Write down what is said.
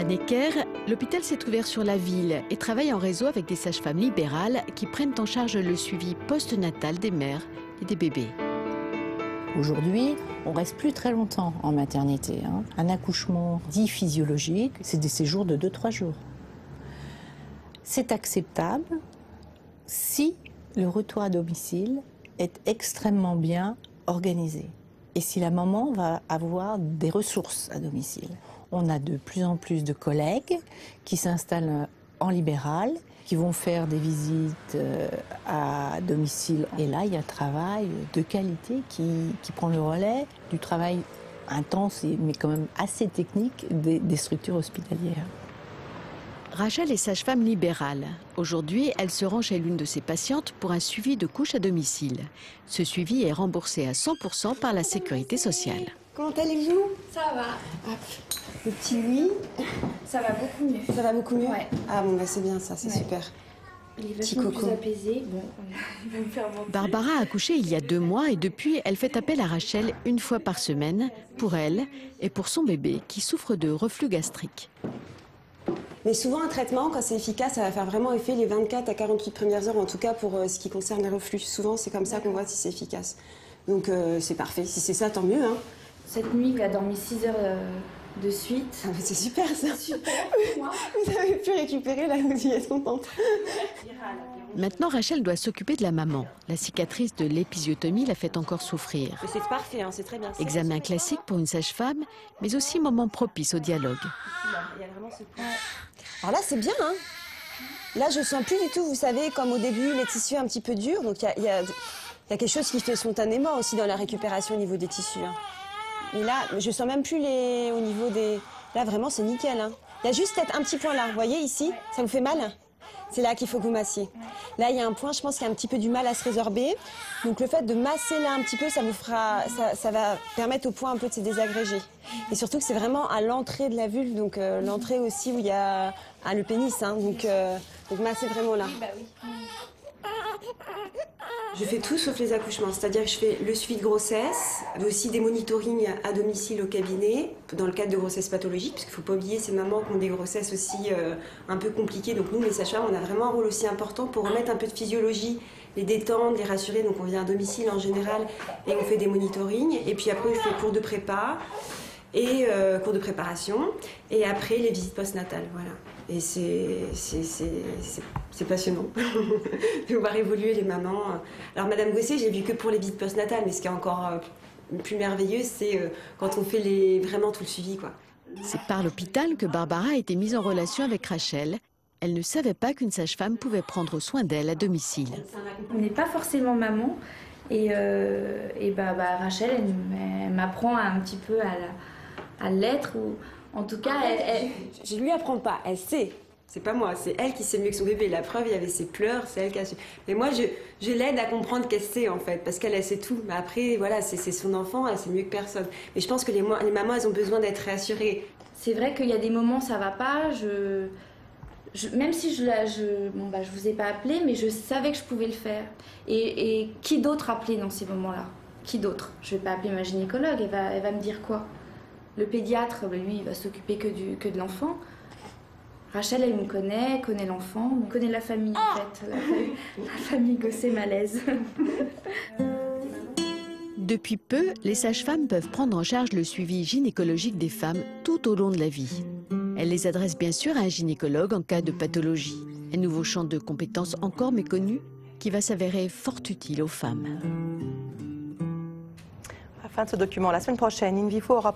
Necker, l'hôpital s'est ouvert sur la ville et travaille en réseau avec des sages-femmes libérales qui prennent en charge le suivi post-natal des mères et des bébés. Aujourd'hui, on reste plus très longtemps en maternité. Un accouchement dit physiologique, c'est des séjours de 2-3 jours. C'est acceptable si le retour à domicile est extrêmement bien organisé et si la maman va avoir des ressources à domicile. On a de plus en plus de collègues qui s'installent en libéral, qui vont faire des visites à domicile. Et là, il y a un travail de qualité qui prend le relais du travail intense, mais quand même assez technique des structures hospitalières. Rachel est sage-femme libérale. Aujourd'hui, elle se rend chez l'une de ses patientes pour un suivi de couche à domicile. Ce suivi est remboursé à 100% par la sécurité sociale. Comment allez-vous? Ça va. Hop. Le petit Louis. Ça va beaucoup mieux. Ça va beaucoup mieux? Ouais. Ah bon, bah c'est bien ça, c'est super. Il est vachement plus apaisé. Bon, il va me faire mentir. Barbara a accouché il y a 2 mois et depuis, elle fait appel à Rachel 1 fois par semaine pour elle et pour son bébé qui souffre de reflux gastrique. Mais souvent, un traitement, quand c'est efficace, ça va faire vraiment effet les 24 à 48 premières heures, en tout cas pour ce qui concerne les reflux. Souvent, c'est comme ça qu'on voit si c'est efficace. Donc, c'est parfait. Si c'est ça, tant mieux. Hein. Cette nuit, il a dormi 6 heures de suite. Ah, c'est super, ça. Super. Vous avez pu récupérer, là, vous y êtes contente. Maintenant, Rachel doit s'occuper de la maman. La cicatrice de l'épisiotomie la fait encore souffrir. C'est parfait, hein, c'est très bien. Examen classique pour une sage-femme, mais aussi moment propice au dialogue. Alors là, c'est bien, hein. Là, je sens plus du tout, vous savez, comme au début, les tissus un petit peu durs. Donc, il y a quelque chose qui fait spontanément aussi dans la récupération au niveau des tissus. Hein. Mais là, je sens même plus au niveau des... Là, vraiment, c'est nickel. Hein. Il y a juste peut-être un petit point là. Vous voyez, ici, ça vous fait mal? C'est là qu'il faut que vous massiez. Là, il y a un point, je pense qu'il y a un petit peu du mal à se résorber. Donc, le fait de masser là un petit peu, ça vous fera... Ça va permettre au point un peu de se désagréger. Et surtout que c'est vraiment à l'entrée de la vulve, donc l'entrée aussi où il y a le pénis. Hein, donc masser vraiment là. Bah oui. Je fais tout sauf les accouchements, c'est-à-dire que je fais le suivi de grossesse, aussi des monitorings à domicile au cabinet, dans le cadre de grossesse pathologique, parce qu'il ne faut pas oublier ces mamans qui ont des grossesses aussi un peu compliquées. Donc nous, les sages-femmes, on a vraiment un rôle aussi important pour remettre un peu de physiologie, les détendre, les rassurer. Donc on vient à domicile en général et on fait des monitorings. Et puis après, je fais cours de prépa et cours de préparation. Et après, les visites postnatales, voilà. Et c'est passionnant de voir évoluer les mamans. Alors Madame Gosset, j'ai vu que pour les visites postnatales, mais ce qui est encore plus merveilleux, c'est quand on fait vraiment tout le suivi, quoi. C'est par l'hôpital que Barbara a été mise en relation avec Rachel. Elle ne savait pas qu'une sage-femme pouvait prendre soin d'elle à domicile. On n'est pas forcément maman. Et Rachel, elle m'apprend un petit peu à l'être. En tout cas, Je lui apprends pas, elle sait. C'est pas moi, c'est elle qui sait mieux que son bébé. La preuve, il y avait ses pleurs, c'est elle qui a su. Mais moi, je l'aide à comprendre qu'elle sait, en fait, parce qu'elle sait tout. Mais après, voilà, c'est son enfant, elle sait mieux que personne. Mais je pense que les mamans, elles ont besoin d'être réassurées. c'est vrai qu'il y a des moments, ça va pas. Même si je vous ai pas appelé, mais je savais que je pouvais le faire. Et qui d'autre appeler dans ces moments-là? Qui d'autre? Je vais pas appeler ma gynécologue, elle va me dire quoi? Le pédiatre, lui, il va s'occuper que de l'enfant. Rachel, elle me connaît l'enfant, on connaît la famille en fait. La famille Gosset-Malaise. Depuis peu, les sages-femmes peuvent prendre en charge le suivi gynécologique des femmes tout au long de la vie. Elles les adressent bien sûr à un gynécologue en cas de pathologie. Un nouveau champ de compétences encore méconnu qui va s'avérer fort utile aux femmes. À la fin de ce document, la semaine prochaine, InVifo aura